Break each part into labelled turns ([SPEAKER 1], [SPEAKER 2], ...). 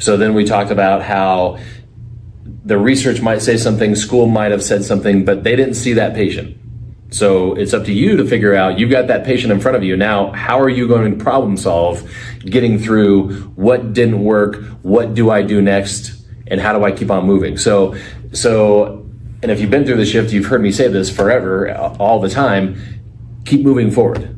[SPEAKER 1] So then we talked about how the research might say something, school might have said something, but they didn't see that patient. So it's up to you to figure out, you've got that patient in front of you. Now, how are you going to problem solve getting through what didn't work? What do I do next? And how do I keep on moving? So, and if you've been through the shift, you've heard me say this forever, all the time, keep moving forward.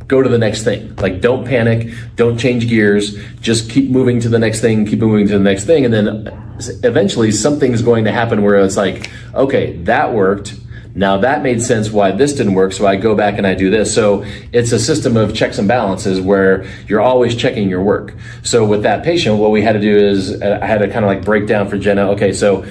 [SPEAKER 1] Go to the next thing. Don't panic, don't change gears, just keep moving to the next thing, keep moving to the next thing. And then eventually something's going to happen where it's like, okay, that worked. Now that made sense why this didn't work, so I go back and I do this. So it's a system of checks and balances where you're always checking your work. So with that patient, what we had to do is I had to kind of break down for Jenna, okay, so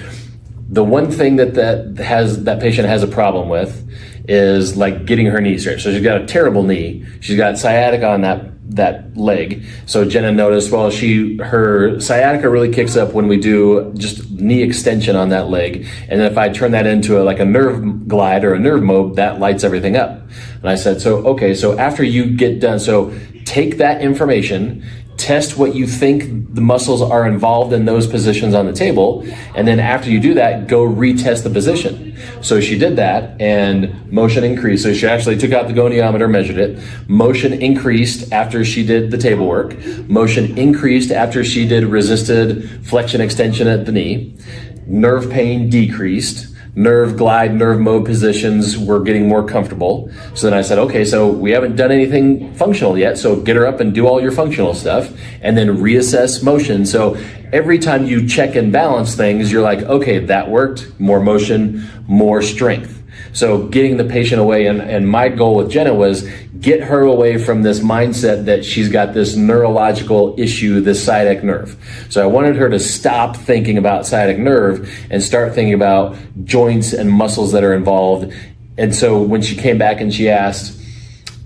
[SPEAKER 1] the one thing that patient has a problem with is getting her knee straight. So she's got a terrible knee. She's got sciatica on that leg. So Jenna noticed, well, her sciatica really kicks up when we do just knee extension on that leg. And then if I turn that into a nerve glide or a nerve mob, that lights everything up. And I said, so after you get done, so take that information, test what you think the muscles are involved in those positions on the table, and then after you do that, go retest the position. So she did that, and motion increased. So she actually took out the goniometer, measured it. Motion increased after she did the table work. Motion increased after she did resisted flexion extension at the knee. Nerve pain decreased. Nerve glide, nerve mode positions were getting more comfortable. So then I said, okay, so we haven't done anything functional yet, so get her up and do all your functional stuff, and then reassess motion. So every time you check and balance things, you're like, okay, that worked, more motion, more strength. So getting the patient away, and my goal with Jenna was get her away from this mindset that she's got this neurological issue, this sciatic nerve. So I wanted her to stop thinking about sciatic nerve and start thinking about joints and muscles that are involved. And so when she came back and she asked,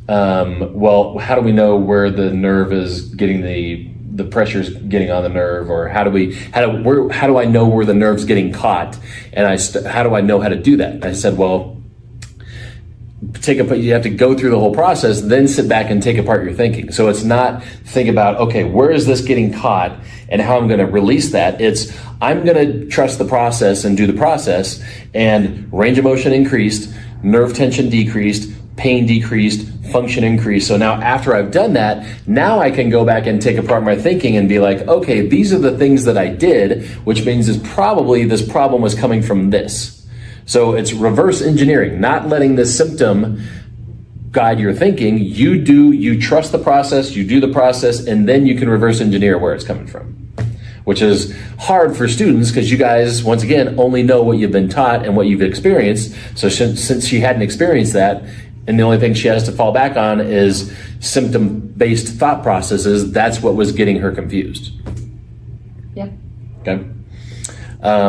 [SPEAKER 1] well, how do we know where the nerve is getting the pressure's getting on the nerve, or how do I know where the nerve's getting caught? And how do I know how to do that? I said, well, you have to go through the whole process, then sit back and take apart your thinking. So it's not think about, okay, where is this getting caught and how I'm going to release that. It's I'm going to trust the process and do the process, and range of motion increased, nerve tension decreased, pain decreased, function increased. So now after I've done that, now I can go back and take apart my thinking and be like, okay, these are the things that I did, which means is probably this problem was coming from this. So it's reverse engineering, not letting the symptom guide your thinking. You trust the process, you do the process, and then you can reverse engineer where it's coming from, which is hard for students because you guys, once again, only know what you've been taught and what you've experienced. So since she hadn't experienced that, and the only thing she has to fall back on is symptom-based thought processes, that's what was getting her confused.
[SPEAKER 2] Yeah.
[SPEAKER 1] Okay.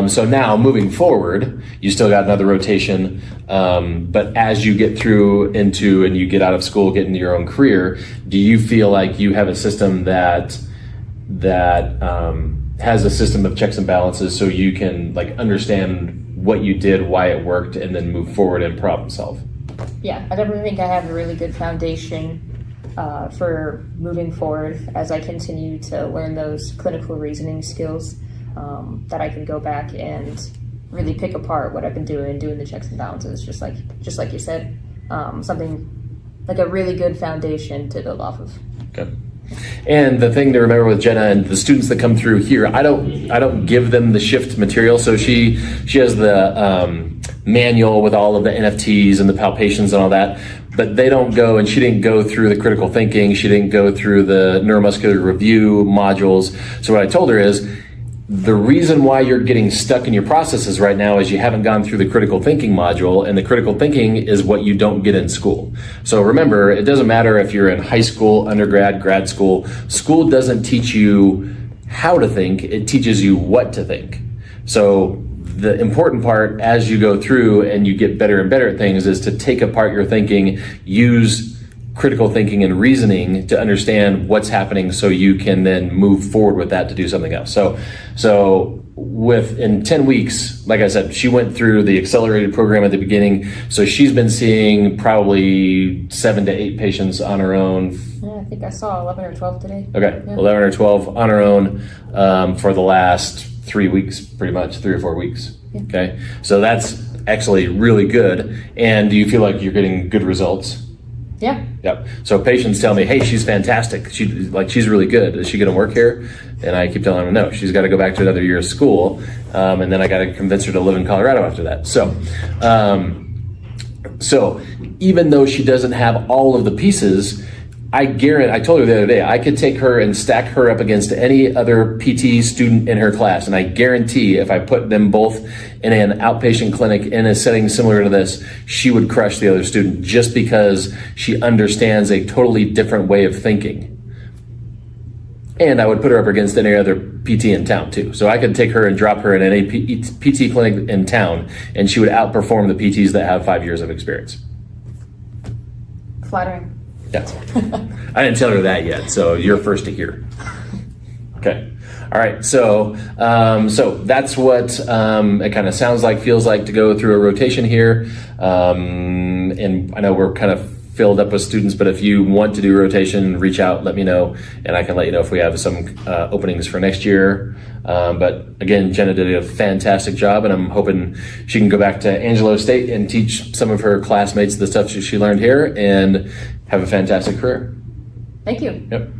[SPEAKER 1] So now moving forward, you still got another rotation, but as you get through into and you get out of school, get into your own career, do you feel like you have a system that has a system of checks and balances so you can understand what you did, why it worked, and then move forward and problem solve?
[SPEAKER 2] Yeah, I definitely think I have a really good foundation for moving forward as I continue to learn those clinical reasoning skills. That I can go back and really pick apart what I've been doing the checks and balances, just like you said, something like a really good foundation to build off of.
[SPEAKER 1] Okay. And the thing to remember with Jenna and the students that come through here, I don't give them the shift material. So she has the manual with all of the NFTs and the palpations and all that, but they don't go, and she didn't go through the critical thinking. She didn't go through the neuromuscular review modules. So what I told her is, the reason why you're getting stuck in your processes right now is you haven't gone through the critical thinking module, and the critical thinking is what you don't get in school. So remember, it doesn't matter if you're in high school, undergrad, grad school. School doesn't teach you how to think, it teaches you what to think. So the important part as you go through and you get better and better at things is to take apart your thinking, use critical thinking and reasoning to understand what's happening so you can then move forward with that to do something else. So in 10 weeks, like I said, she went through the accelerated program at the beginning. So she's been seeing probably 7 to 8 patients on her own.
[SPEAKER 2] Yeah, I think I saw 11 or 12 today.
[SPEAKER 1] Okay,
[SPEAKER 2] Yeah.
[SPEAKER 1] 11 or 12 on her own for the last 3 weeks, pretty much 3 or 4 weeks.
[SPEAKER 2] Yeah.
[SPEAKER 1] Okay, so that's actually really good. And do you feel like you're getting good results?
[SPEAKER 2] Yeah.
[SPEAKER 1] Yep. So patients tell me, hey, she's fantastic. She's really good. Is she going to work here? And I keep telling them, no, she's got to go back to another year of school. And then I got to convince her to live in Colorado after that. So even though she doesn't have all of the pieces, I told her the other day, I could take her and stack her up against any other PT student in her class. And I guarantee if I put them both in an outpatient clinic in a setting similar to this, she would crush the other student just because she understands a totally different way of thinking. And I would put her up against any other PT in town too. So I could take her and drop her in any PT clinic in town, and she would outperform the PTs that have 5 years of experience.
[SPEAKER 2] Flattering.
[SPEAKER 1] Yeah. I didn't tell her that yet, so you're first to hear. Okay. All right. So that's what it kind of sounds like, feels like to go through a rotation here. And I know we're kind of filled up with students, but if you want to do rotation, reach out, let me know, and I can let you know if we have some openings for next year. But again, Jenna did a fantastic job, and I'm hoping she can go back to Angelo State and teach some of her classmates the stuff she learned here and have a fantastic career.
[SPEAKER 2] Thank you.
[SPEAKER 1] Yep.